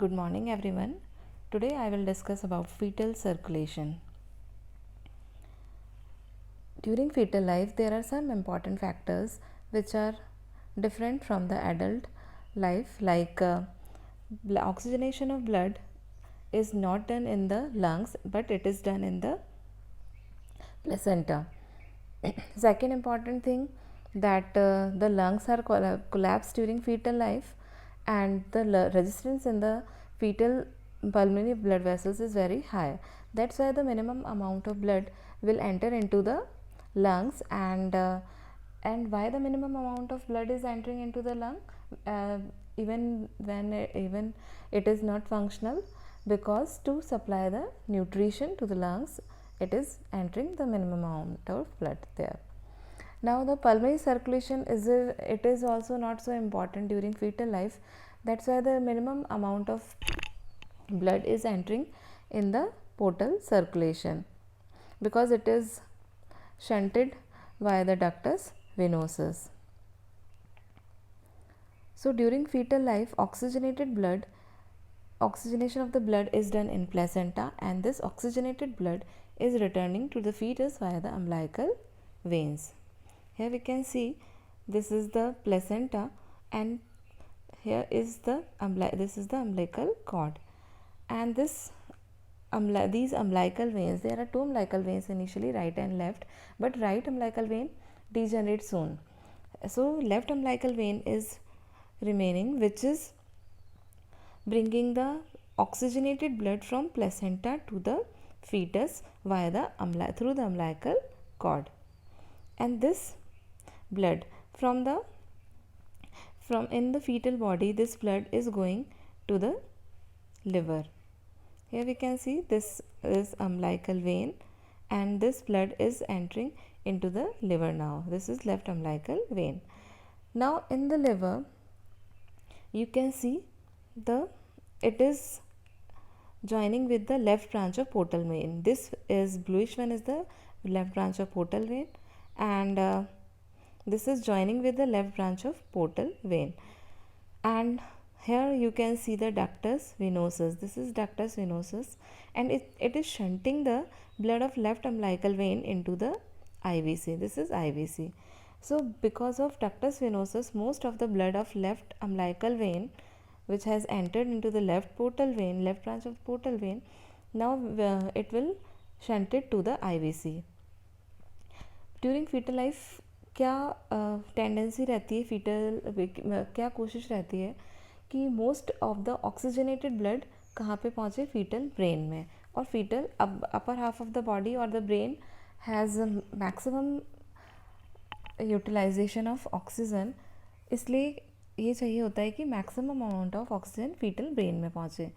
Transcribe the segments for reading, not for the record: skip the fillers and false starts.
Good morning everyone. Today I will discuss about fetal circulation. During fetal life there are some important factors which are different from the adult life like oxygenation of blood is not done in the lungs but it is done in the placenta. Second important thing that the lungs are collapsed during fetal life and the resistance in the fetal pulmonary blood vessels is very high. That's why the minimum amount of blood will enter into the lungs and why the minimum amount of blood is entering into the lung uh, even it is not functional, because to supply the nutrition to the lungs it is entering the minimum amount of blood there. Now the pulmonary circulation it is also not so important during fetal life. That's why the minimum amount of blood is entering in the portal circulation, because it is shunted via the ductus venosus. So during fetal life oxygenation of the blood is done in placenta, and this oxygenated blood is returning to the fetus via the umbilical veins. Here we can see this is the placenta and here is the umbilical cord, and these umbilical veins, there are two umbilical veins initially, right and left, but right umbilical vein degenerates soon. So left umbilical vein is remaining, which is bringing the oxygenated blood from placenta to the fetus via the through the umbilical cord, and this blood from in the fetal body, this blood is going to the liver. Here we can see this is umbilical vein and this blood is entering into the liver. Now this is left umbilical vein. Now in the liver you can see it is joining with the left branch of portal vein. This is bluish one is the left branch of portal vein, and this is joining with the left branch of portal vein. And here you can see the ductus venosus. This is ductus venosus, and it is shunting the blood of left umbilical vein into the IVC. This is IVC. So because of ductus venosus, most of the blood of left umbilical vein which has entered into the left portal vein, left branch of portal vein, now it will shunt it to the IVC. During fetal life क्या tendency रहती है, क्या कोशिश रहती है कि most of the oxygenated blood कहाँ पे पहुँचे, फीटल ब्रेन में, और fetal upper half of the body और the brain has maximum utilisation of oxygen, इसलिए ये चाहिए होता है कि maximum amount of oxygen fetal brain में पहुँचे.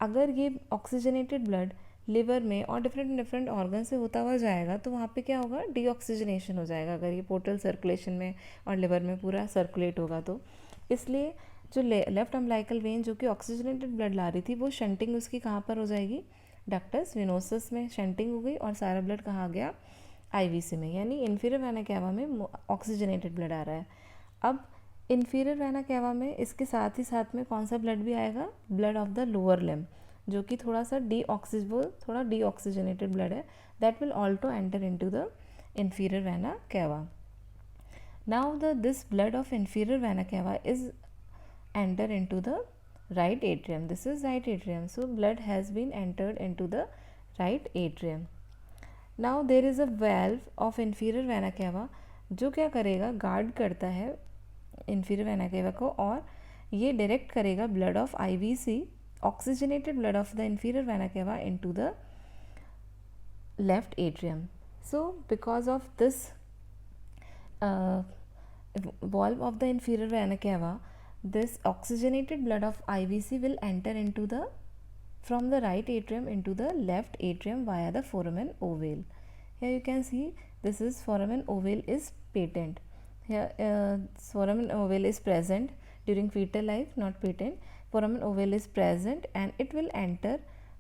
अगर ये ऑक्सीजनेटेड ब्लड लिवर में और डिफरेंट ऑर्गन से होता हुआ जाएगा तो वहाँ पे क्या होगा, डीऑक्सीजनेशन हो जाएगा. अगर ये पोर्टल सर्कुलेशन में और लिवर में पूरा सर्कुलेट होगा तो इसलिए जो लेफ्ट अम्बिलिकल वेन जो कि ऑक्सीजनेटेड ब्लड ला रही थी, वो शंटिंग उसकी कहाँ पर हो जाएगी, डक्टस वेनोसस में शंटिंग हो गई और सारा ब्लड कहाँ गया, आईवीसी में, यानी इन्फीरियर वेना कैवा में ऑक्सीजनेटेड ब्लड आ रहा है. अब इन्फीरियर वेना कैवा में इसके साथ ही साथ में कौन सा ब्लड भी आएगा, blood of the lower limb, जो कि थोड़ा डीऑक्सीजनेटेड ब्लड है, that will also enter into the inferior vena cava. Now this blood of inferior vena cava is enter into the right atrium. This is right atrium, so blood has been entered into the right atrium. Now there is a valve of inferior vena cava जो क्या करेगा, guard करता है inferior vena cava को, और ये direct करेगा blood of IVC, oxygenated blood of the inferior vena cava into the left atrium. So because of this valve of the inferior vena cava, this oxygenated blood of IVC will enter into from the right atrium into the left atrium via the foramen ovale. Here you can see this is foramen ovale is patent. Here foramen ovale is present during fetal life, not patent. Foramen ovale is present and it will enter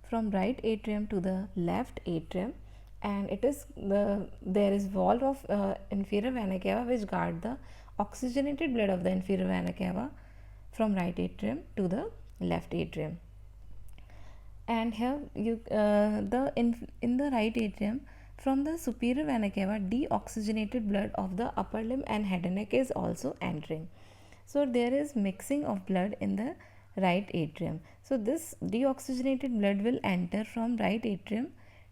from right atrium to the left atrium, and it is there is valve of inferior vena cava which guard the oxygenated blood of the inferior vena cava from right atrium to the left atrium. and here you in the right atrium from the superior vena cava deoxygenated blood of the upper limb and head and neck is also entering. So there is mixing of blood in the right atrium. So this deoxygenated blood will enter from right atrium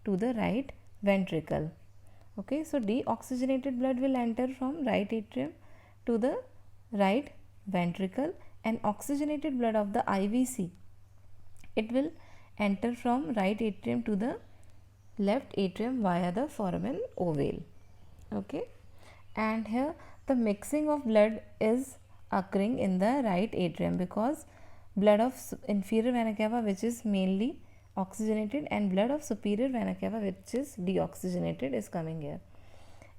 to the right ventricle. Okay, so deoxygenated blood will enter from right atrium to the right ventricle, and oxygenated blood of the IVC, it will enter from right atrium to the left atrium via the foramen ovale. Okay, and here the mixing of blood is occurring in the right atrium because blood of inferior vena cava, which is mainly oxygenated, and blood of superior vena cava, which is deoxygenated, is coming here.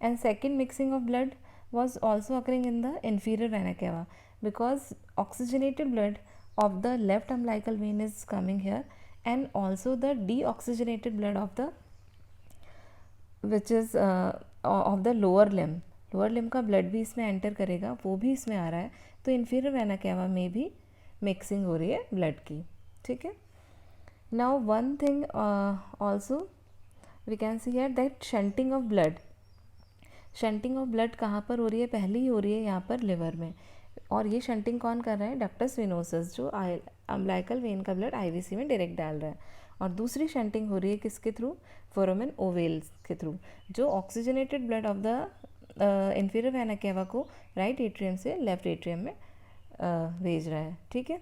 And second mixing of blood was also occurring in the inferior vena cava because oxygenated blood of the left umbilical vein is coming here, and also the deoxygenated blood of the which is of the lower limb का blood भी इसमें enter करेगा, वो भी इसमें आ रहा है. तो इन्फीरियर वेना कैवा में भी मिक्सिंग हो रही है ब्लड की. ठीक है. Now one thing also we can see here that shunting of blood कहाँ पर हो रही है? पहले ही हो रही है यहाँ पर लिवर में. और ये शंटिंग कौन कर रहा है? डक्टस वेनोसस, जो अम्बिलिकल वेन का ब्लड आईवीसी में डायरेक्ट डाल रहा है. और दूसरी शंटिंग हो रही है किसके थ्रू? फोरामेन ओवेल्स के थ्रू, जो oxygenated blood of the inferior vena cava को राइट एट्रियम से लेफ्ट एट्रियम में भेज रहा है. ठीक है.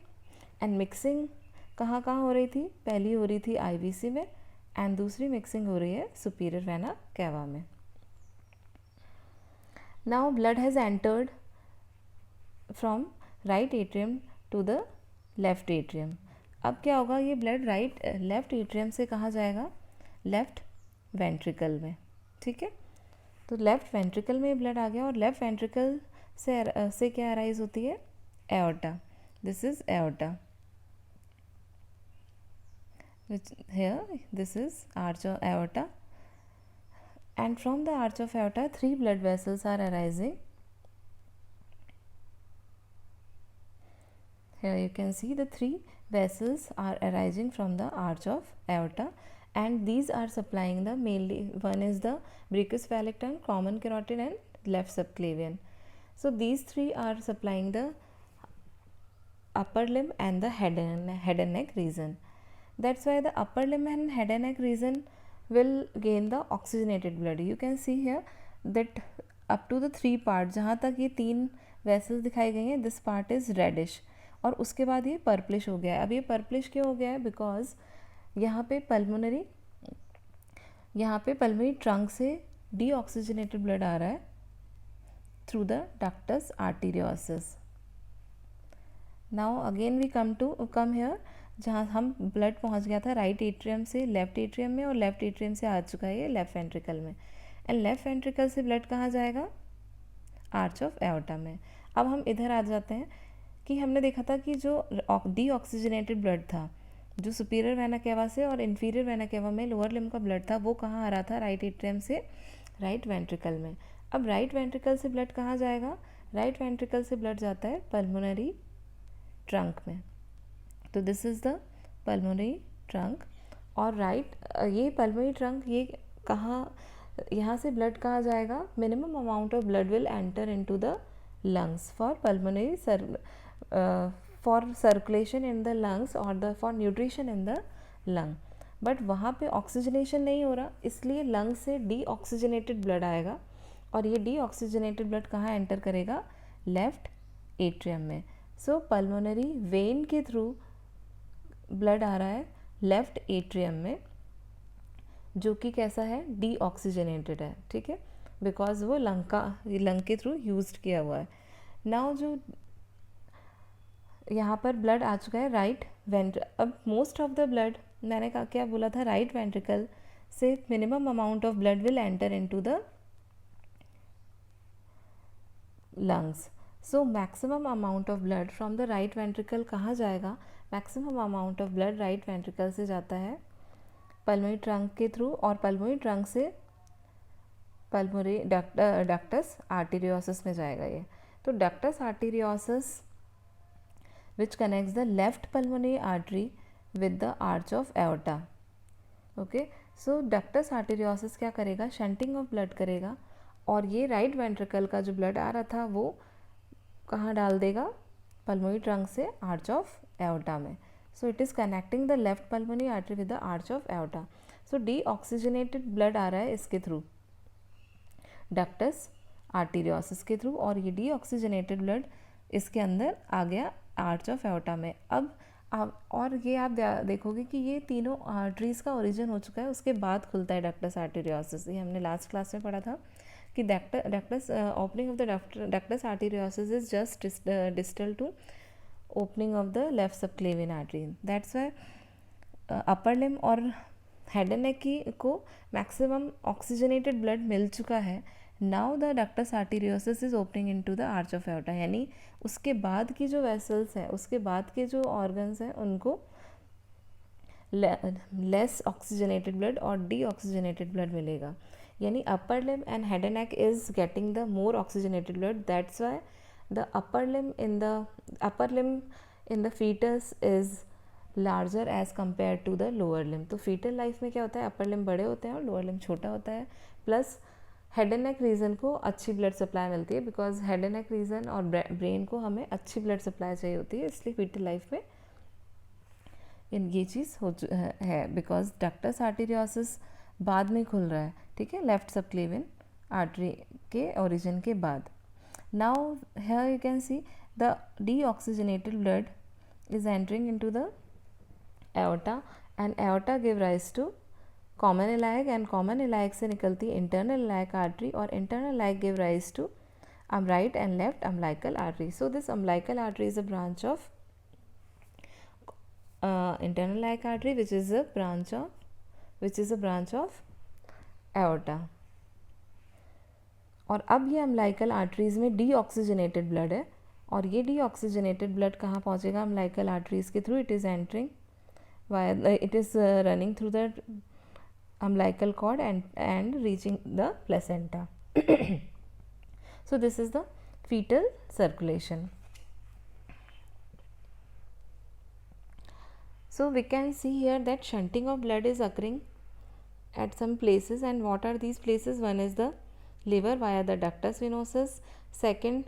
एंड मिक्सिंग कहाँ कहाँ हो रही थी? पहली हो रही थी आईवीसी में, एंड दूसरी मिक्सिंग हो रही है सुपीरियर वेना कैवा में. Now blood has entered from right atrium to the left atrium. अब क्या होगा? ये ब्लड लेफ्ट एट्रियम से कहाँ जाएगा? लेफ्ट वेंट्रिकल में. ठीक है. तो लेफ्ट वेंट्रिकल में ब्लड आ गया, और लेफ्ट वेंट्रिकल से क्या अराइज होती है? Aorta. This is aorta, which here this is arch of aorta, and from the arch of aorta 3 blood vessels are arising. Here you can see the 3 vessels are arising from the arch of aorta, and these are supplying the mainly, one is the brachiocephalic trunk, common carotid, and left subclavian. So these 3 are supplying the upper limb and the head and neck region. That's why the upper limb and head and neck region will gain the oxygenated blood. You can see here that up to the 3 part, जहाँ तक ये 3 vessels दिखाई गई हैं, this part is reddish, और उसके बाद ये पर्पलिश हो गया है. अब ये पर्पलिश क्यों हो गया है? बिकॉज यहाँ पे पल्मोनरी ट्रंक से डीऑक्सीजनेटेड ब्लड आ रहा है through the ductus arteriosus. Now again we come here, जहाँ हम ब्लड पहुँच गया था राइट एट्रियम से लेफ्ट एट्रियम में, और लेफ्ट एट्रियम से आ चुका है ये लेफ्ट वेंट्रिकल में. एंड लेफ्ट वेंट्रिकल से ब्लड कहाँ जाएगा? आर्च ऑफ एओर्टा में. अब हम इधर आ जाते हैं कि हमने देखा था कि जो डीऑक्सीजनेटेड ब्लड था, जो सुपीरियर वेना कैवा से और इन्फीरियर वेना कैवा में लोअर लिम्ब का ब्लड था, वो कहाँ आ रहा था? राइट एट्रियम से राइट वेंट्रिकल में. अब राइट वेंट्रिकल से ब्लड कहाँ जाएगा? राइट वेंट्रिकल से ब्लड जाता है पल्मोनरी ट्रंक में. तो this is the pulmonary trunk. और ये पल्मोनरी ट्रंक ये कहाँ, यहाँ से ब्लड कहाँ जाएगा? Minimum amount of blood will enter into the lungs for pulmonary for circulation in the lungs और for nutrition in the lung. But वहाँ पे ऑक्सीजनेशन नहीं हो रहा, इसलिए लंग से डीऑक्सीजनेटेड ब्लड आएगा, और ये डीऑक्सीजनेटेड ब्लड कहाँ एंटर करेगा? लेफ्ट एट्रियम में. सो पल्मोनरी वेन के थ्रू ब्लड आ रहा है लेफ्ट एट्रियम में, जो कि कैसा है? डीऑक्सीजनेटेड है. ठीक है. बिकॉज वो लंग के थ्रू यूज्ड किया हुआ है. नाउ जो यहाँ पर ब्लड आ चुका है राइट अब मोस्ट ऑफ द ब्लड, मैंने क्या बोला था? राइट वेंट्रिकल से minimum amount of blood will enter into the lungs. So maximum amount of blood from the right ventricle कहाँ जाएगा? Maximum amount of blood right ventricle से जाता है पल्मोनरी ट्रंक के थ्रू, और पल्मोनरी ट्रंक से pulmonary ductus arteriosus में जाएगा ये. तो ductus arteriosus which connects the left pulmonary artery with the arch of aorta. Okay, so ductus arteriosus क्या करेगा, शंटिंग ऑफ ब्लड करेगा और ये राइट वेंट्रिकल का जो ब्लड आ रहा था वो कहाँ डाल देगा, पल्मोनरी ट्रंक से आर्च ऑफ एओर्टा में. So it is connecting the left pulmonary artery with the arch of aorta. So deoxygenated blood आ रहा है इसके थ्रू, डक्टस आर्टेरियोसिस के थ्रू, और ये डी ऑक्सीजनेटेड ब्लड इसके अंदर आ गया आर्च ऑफ एओर्टा में. अब और ये आप देखोगे कि ये तीनों आर्टरीज का ओरिजिन हो चुका है, उसके बाद खुलता है डक्टस आर्टेरियोसिस. ये हमने लास्ट क्लास में पढ़ा था कि ductus opening of the ductus arteriosus is just distal to opening of the left subclavian artery. That's why upper limb और हेड एंड नेक की को मैक्सिमम ऑक्सीजनेटेड ब्लड मिल चुका है. Now the ductus arteriosus is opening into the arch of aorta, यानी उसके बाद की जो वेसल्स हैं, उसके बाद के जो ऑर्गन्स हैं, उनको लेस ऑक्सीजनेटेड ब्लड और डी ऑक्सीजनेटेड ब्लड मिलेगा. यानी upper limb and head and neck is getting the more oxygenated blood. That's why the upper limb in the foetus is larger as compared to the lower limb. तो foetal life में क्या होता है, upper limb बड़े होते हैं और lower limb छोटा होता है. Plus head and neck region को अच्छी ब्लड सप्लाई मिलती है, because head and neck region और ब्रेन को हमें अच्छी ब्लड सप्लाई चाहिए होती है, इसलिए फीटल लाइफ में इन ये चीज़ है, बिकॉज डक्टस आर्टेरियोसिस बाद में खुल रहा है, ठीक है, लेफ्ट सबक्लेवियन आर्टरी के ओरिजिन के बाद. Now here you can see the deoxygenated blood is entering into the aorta and aorta give rise to common iliac and common iliac से निकलती internal iliac artery और internal iliac give rise to right and left umbilical artery. So this umbilical artery is a branch of internal iliac artery which is a branch of aorta. और अब ये umbilical arteries में deoxygenated blood है और ये deoxygenated blood कहाँ पहुँचेगा, umbilical arteries के through it is entering it is running through the umbilical cord and reaching the placenta. So this is the fetal circulation. So we can see here that shunting of blood is occurring at some places, and what are these places? One is the liver via the ductus venosus, second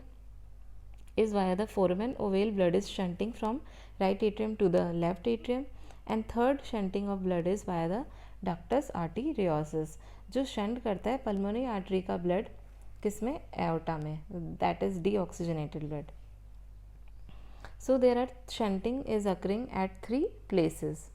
is via the foramen ovale, blood is shunting from right atrium to the left atrium, and third shunting of blood is via the ductus arteriosus, जो shunt करता है pulmonary artery का blood किसमें, aorta में, that is deoxygenated blood. So there are shunting is occurring at 3 places.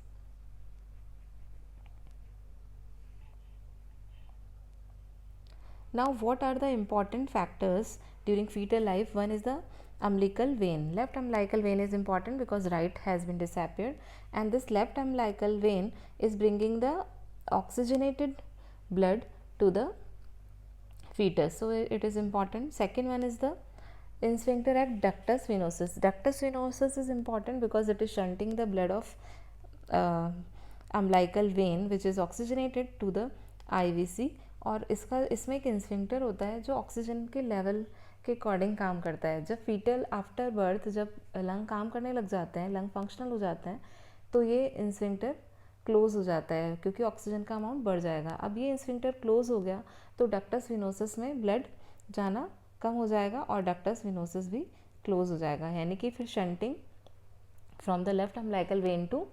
Now what are the important factors during fetal life? One is the umbilical vein. Left umbilical vein is important because right has been disappeared, and this left umbilical vein is bringing the oxygenated blood to the fetus, so it is important. Second one is the sphincter at ductus venosus. Ductus venosus is important because it is shunting the blood of umbilical vein which is oxygenated to the IVC. और इसमें एक sphincter होता है जो oxygen के level के according काम करता है. जब फीटल आफ्टर बर्थ जब लंग काम करने लग जाते हैं, लंग फंक्शनल हो जाते हैं, तो ये स्फिंक्टर क्लोज हो जाता है क्योंकि ऑक्सीजन का अमाउंट बढ़ जाएगा. अब ये स्फिंक्टर क्लोज हो गया तो डक्टस विनोसस में ब्लड जाना कम हो जाएगा और डक्टस विनोसस भी क्लोज हो जाएगा, यानी कि फिर shunting from the left umbilical vein to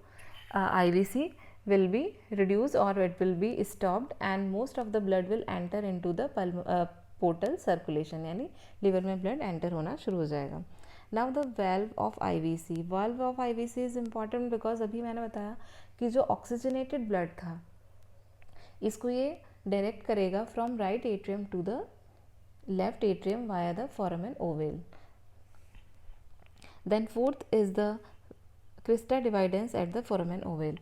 IVC will be reduced or it will be stopped, and most of the blood will enter into the portal circulation, यानी लिवर में blood enter होना शुरू हो जाएगा. Now the valve of IVC. Valve of IVC is important because अभी मैंने बताया कि जो ऑक्सीजनेटेड ब्लड था इसको ये डायरेक्ट करेगा from right atrium to the left atrium via the foramen ovale. Then fourth is the crista dividens at the foramen ovale.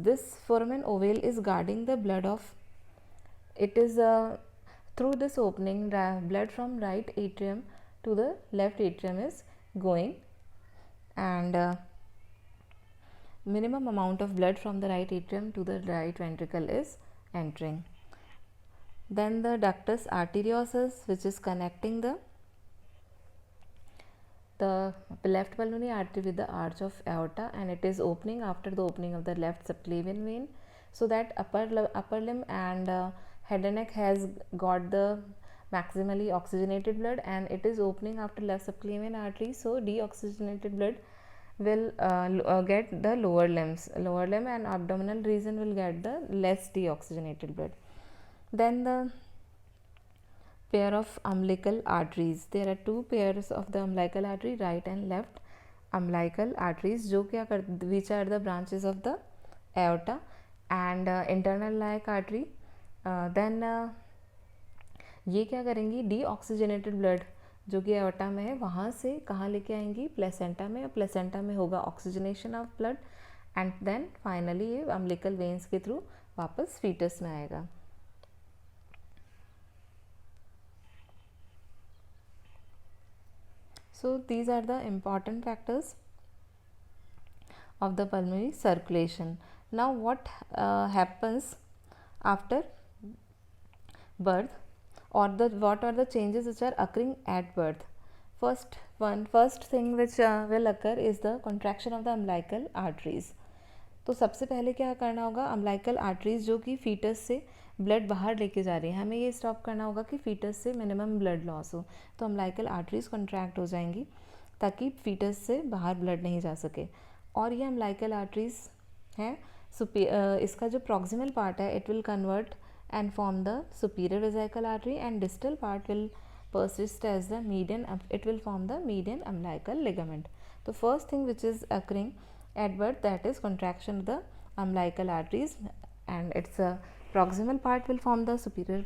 This foramen ovale is guarding the blood of, it is through this opening blood from right atrium to the left atrium is going, and minimum amount of blood from the right atrium to the right ventricle is entering. Then the ductus arteriosus which is connecting the the left pulmonary artery with the arch of aorta, and it is opening after the opening of the left subclavian vein, so that upper limb and head and neck has got the maximally oxygenated blood, and it is opening after left subclavian artery, so deoxygenated blood will get the lower limb, and abdominal region will get the less deoxygenated blood. Then the pair of umbilical arteries. There are two pairs of the umbilical artery, right and left umbilical arteries, जो क्या कर, which are the branches of the aorta, and internal iliac artery. Then ये क्या करेंगी, deoxygenated blood जो कि aorta में है वहाँ से कहाँ लेके आएंगी, प्लेसेंटा में, और प्लेसेंटा में होगा oxygenation of blood, and then finally ये अम्बिलिकल वेन्स के थ्रू वापस फीटस में आएगा. So these are the important factors of the pulmonary circulation. Now what happens after birth, or what are the changes which are occurring at birth? First thing which will occur is the contraction of the umbilical arteries. तो सबसे पहले क्या करना होगा, umbilical arteries जो कि foetus से blood बाहर लेके जा रही है, हमें ये स्टॉप करना होगा कि फीटस से मिनिमम ब्लड लॉस हो. तो अम्बिलिकल आर्टरीज कॉन्ट्रैक्ट हो जाएंगी ताकि फीटस से बाहर ब्लड नहीं जा सके. और ये अम्बिलिकल आर्टरीज है, इसका जो प्रॉक्सिमल पार्ट है it will convert and form the superior vesicle artery, and distal part will persist as the median, it will form the median umbilical ligament. The first thing which is occurring at birth, that is contraction of the umbilical arteries, and its proximal part will form the superior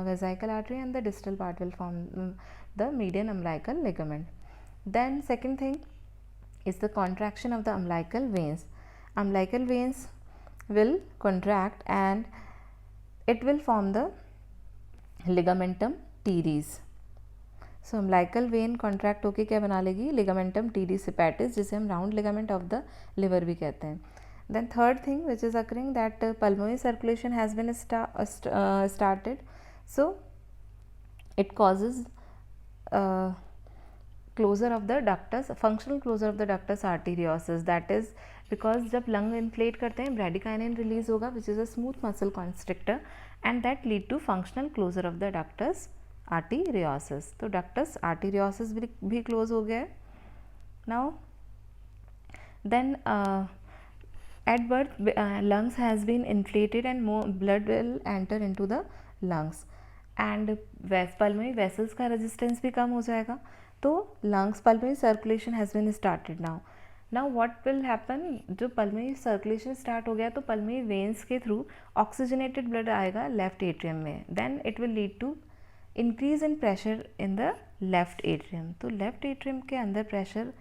vesical artery, and the distal part will form the median umbilical ligament. Then second thing is the contraction of the umbilical veins. Umbilical veins will contract and it will form the ligamentum teres. So umbilical vein contract होकर क्या बना लेगी, ligamentum teres hepatis, जिसे हम round ligament of the liver भी कहते हैं. Then third thing which is occurring, that pulmonary circulation has been started, so it causes closure of the ductus, functional closure of the ductus arteriosus. That is because जब lung inflate करते हैं bradykinin release होगा which is a smooth muscle constrictor, and that lead to functional closure of the ductus arteriosus. तो ductus arteriosus भी close हो गया है. Now then at birth lungs has been inflated and more blood will enter into the lungs, and pulmonary vessels का resistance भी कम हो जाएगा. तो lungs pulmonary circulation has been started. Now what will happen, जो पल्मोनरी सर्कुलेशन स्टार्ट हो गया तो पल्मोनरी वेन्स के थ्रू ऑक्सीजनेटेड ब्लड आएगा लेफ्ट एट्रियम में. Then it will lead to increase in pressure in the left atrium. तो left atrium के अंदर प्रेशर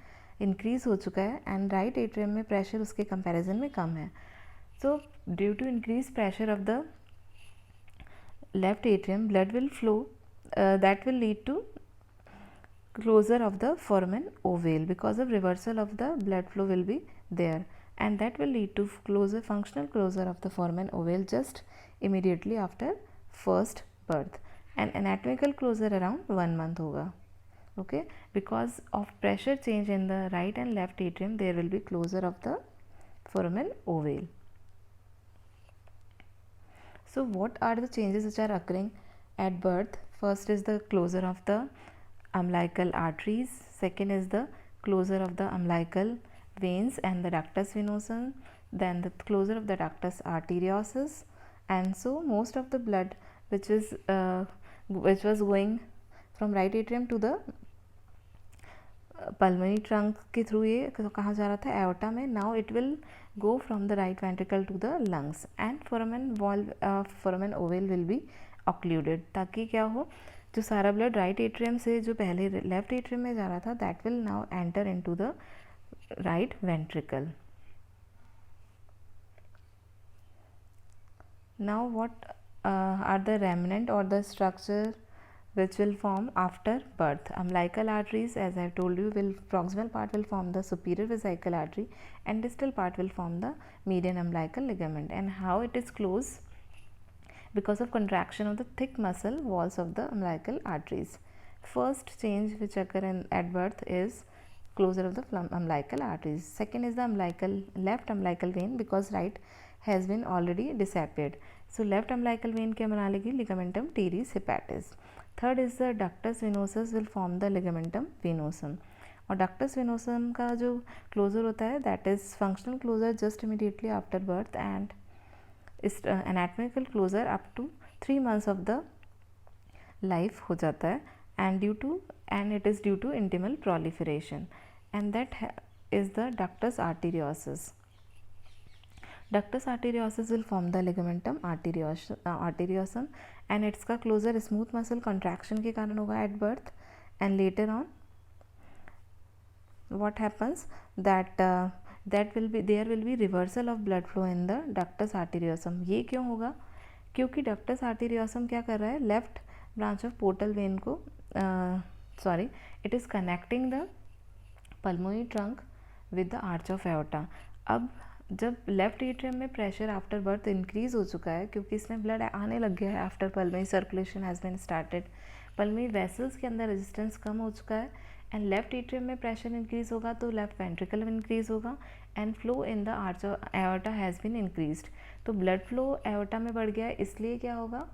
इंक्रीज हो चुका है एंड राइट एट्रियम में प्रेशर उसके कंपैरिजन में कम है. So due to increase pressure of the left atrium, blood will flow, that will lead to closure of the foramen ovale. Because of reversal of the blood flow will be there, and that will lead to functional closure of the foramen ovale just immediately after first birth, and anatomical closure around 1 month होगा. Okay, because of pressure change in the right and left atrium, there will be closure of the foramen ovale. So what are the changes which are occurring at birth? First is the closure of the umbilical arteries, second is the closure of the umbilical veins and the ductus venosum, then the closure of the ductus arteriosus, and so most of the blood which was going from right atrium to the pulmonary trunk के through ये कहाँ जा रहा था, aorta में. Now it will go from the right ventricle to the lungs, and foramen ovale will be occluded, ताकि क्या हो, जो सारा ब्लड राइट एट्रियम से जो पहले लेफ्ट एट्रियम में जा रहा था, that will now enter into the right ventricle. Now what are the remnant और the structure which will form after birth. Umbilical arteries, as I have told you, proximal part will form the superior vesical artery, and distal part will form the median umbilical ligament. And how it is closed? Because of contraction of the thick muscle walls of the umbilical arteries. First change which occur at birth is closure of the umbilical arteries. Second is the left umbilical vein, because right has been already disappeared. So left umbilical vein क्या बना लेगी, ligamentum teres hepatis. Third is the ductus venosus will form the ligamentum venosum. और ductus venosum का जो closure होता है, that is functional closure just immediately after birth, and is anatomical closure up to 3 months of the life हो जाता है, and it is due to intimal proliferation, and that is the ductus arteriosus. Ductus arteriosus will form the ligamentum arteriosum, and its का closure smooth muscle contraction के कारण होगा at birth, and later on what happens that there will be reversal of blood flow in the ductus arteriosum. ये क्यों होगा, क्योंकि ductus arteriosum क्या कर रहा है, left branch of portal vein को it is connecting the pulmonary trunk with the arch of aorta. अब जब लेफ्ट एट्रियम में प्रेशर आफ्टर बर्थ इंक्रीज हो चुका है, क्योंकि इसमें ब्लड आने लग गया है, after pulmonary circulation has been started, pulmonary vessels के अंदर रेजिस्टेंस कम हो चुका है, एंड लेफ्ट एट्रियम में प्रेशर इंक्रीज होगा तो लेफ्ट वेंट्रिकल में इंक्रीज होगा, and flow in the arch of aorta has been increased. तो ब्लड फ्लो एओर्टा में बढ़ गया है, इसलिए क्या होगा,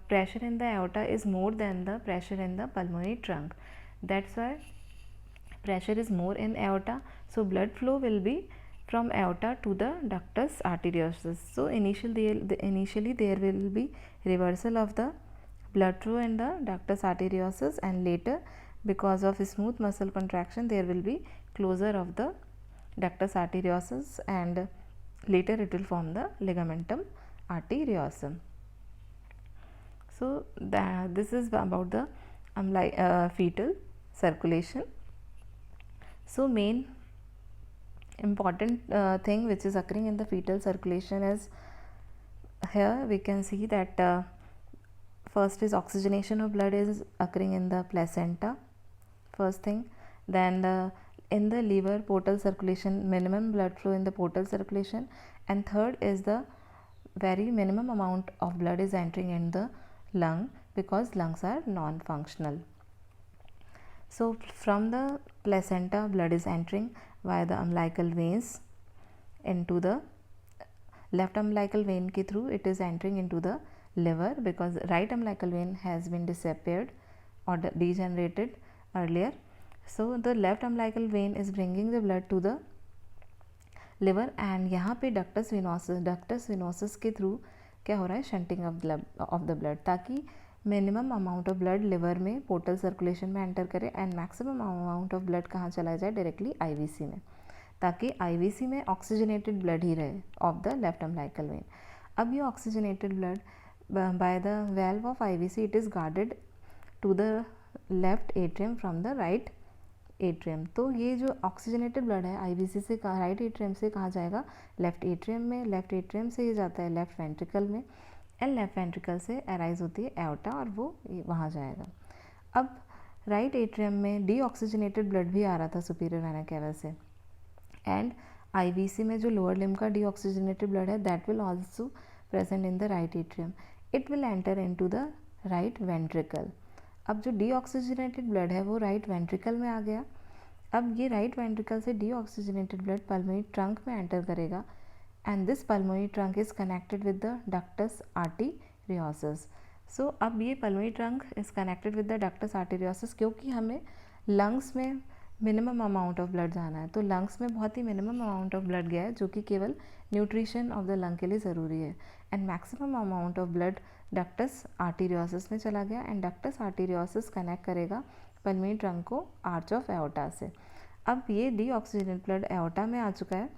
pressure in the aorta is more than the pressure in the pulmonary trunk. That's why pressure is more in aorta, so blood flow will be from aorta to the ductus arteriosus. So initially there will be reversal of the blood flow in the ductus arteriosus, and later because of smooth muscle contraction there will be closure of the ductus arteriosus, and later it will form the ligamentum arteriosum. So this is about the fetal circulation. So main important thing which is occurring in the fetal circulation is, here we can see that first is oxygenation of blood is occurring in the placenta, first thing. Then in the liver, portal circulation, minimum blood flow in the portal circulation, and third is the very minimum amount of blood is entering in the lung, because lungs are non-functional. So from the placenta blood is entering via the umbilical veins into the left umbilical vein के through it is entering into the liver, because right umbilical vein has been disappeared or degenerated earlier. So the left umbilical vein is bringing the blood to the liver, and यहाँ पे ductus venosus के through क्या हो रहा है, shunting of the blood, ताकि minimum amount of blood liver में portal circulation में एंटर करे, and maximum amount of blood कहाँ चला जाए, डायरेक्टली आईवीसी में, ताकि आईवीसी में ऑक्सीजनेटेड ब्लड ही रहे of the left umbilical vein. अब ये oxygenated blood by the valve of IVC it is guarded to the left atrium from the right atrium. तो ये जो ऑक्सीजनेटेड ब्लड है आईवीसी से राइट एट्रियम से कहाँ जाएगा, लेफ्ट एट्रियम में, लेफ्ट एट्रियम से ये जाता है लेफ्ट वेंट्रिकल में, एंड लेफ्ट वेंट्रिकल से अराइज होती है एओर्टा और वो वहाँ जाएगा. अब राइट एट्रियम में डीऑक्सीजनेटेड ब्लड भी आ रहा था सुपीरियर वेना कैवा से, एंड आईवीसी में जो लोअर लिम्ब का डीऑक्सीजनेटेड ब्लड है that will also present in the right atrium. It will enter into the right ventricle. अब जो डीऑक्सीजनेटेड ब्लड है वो राइट वेंट्रिकल में आ गया. अब ये राइट वेंट्रिकल से डीऑक्सीजनेटेड ब्लड पल्मोनरी ट्रंक में एंटर करेगा, and this pulmonary trunk is connected with the ductus arteriosus. So अब ये pulmonary trunk is connected with the ductus arteriosus, क्योंकि हमें लंग्स में मिनिमम अमाउंट ऑफ ब्लड जाना है, तो लंग्स में बहुत ही मिनिमम अमाउंट ऑफ ब्लड गया है जो कि केवल न्यूट्रिशन ऑफ द लंग के लिए ज़रूरी है, and maximum amount of blood ductus arteriosus में चला गया, एंड डक्टस आर्टेरियोसस कनेक्ट करेगा पल्मोनरी ट्रंक को आर्च ऑफ एओर्टा से. अब ये डीऑक्सीजनेटेड ब्लड एओर्टा में आ चुका है,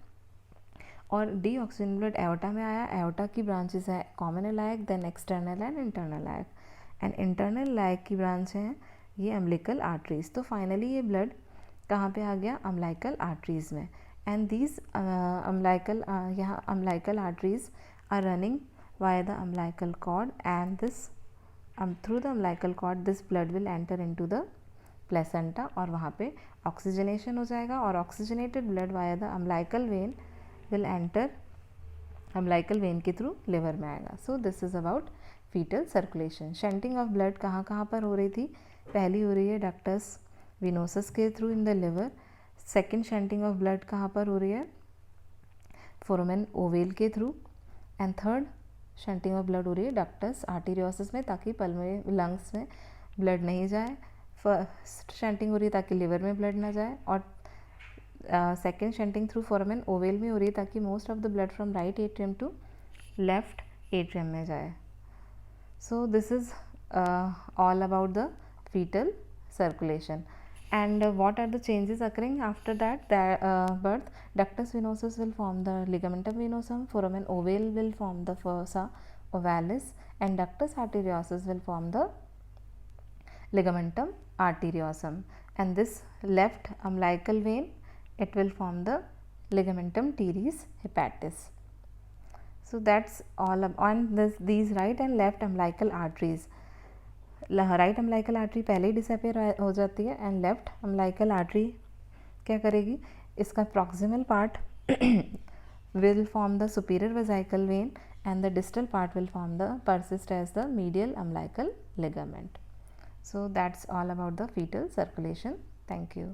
और डीऑक्सीजनेटेड ब्लड एओर्टा में आया. एओर्टा की ब्रांचेस हैं common iliac, then external and internal iliac, and internal iliac की ब्रांच हैं ये अम्बिलिकल आर्टरीज. तो फाइनली ये ब्लड कहाँ पे आ गया, अम्बिलिकल आर्टरीज में, एंड दीज यहाँ umbilical arteries are running via the umbilical cord, and this through the umbilical cord this blood will enter into the placenta, और वहाँ पे ऑक्सीजनेशन हो जाएगा, और oxygenated blood via the umbilical vein will enter umbilical vein के through liver में आएगा. So this is about fetal circulation. Shunting of blood कहाँ कहाँ पर हो रही थी, पहली हो रही है डक्टस विनोसस के through in the liver. Second shunting of blood कहाँ पर हो रही है? फोरामेन ओवेल के through. And third shunting of blood हो रही है डक्टस आर्टेरियोसिस में, ताकि पल्मोनरी लंग्स में ब्लड नहीं जाए। फर्स्ट शंटिंग हो रही है ताकि लिवर में ब्लड ना जाए, और second shunting through foramen ovale में हो रही है ताकि most of the blood from right atrium to left atrium में जाए। So this is all about the fetal circulation. And what are the changes occurring after that? Birth, ductus venosus will form the ligamentum venosum, foramen ovale will form the fossa ovalis, and ductus arteriosus will form the ligamentum arteriosum. And this left umbilical vein, it will form the ligamentum teres hepatis. So that's all on these right and left umbilical arteries. Right umbilical artery पहले ही disappear हो जाती है, and left umbilical artery क्या करेगी? इसका proximal part will form the superior vesical vein and the distal part will form the persist as the medial umbilical ligament. So that's all about the fetal circulation. Thank you.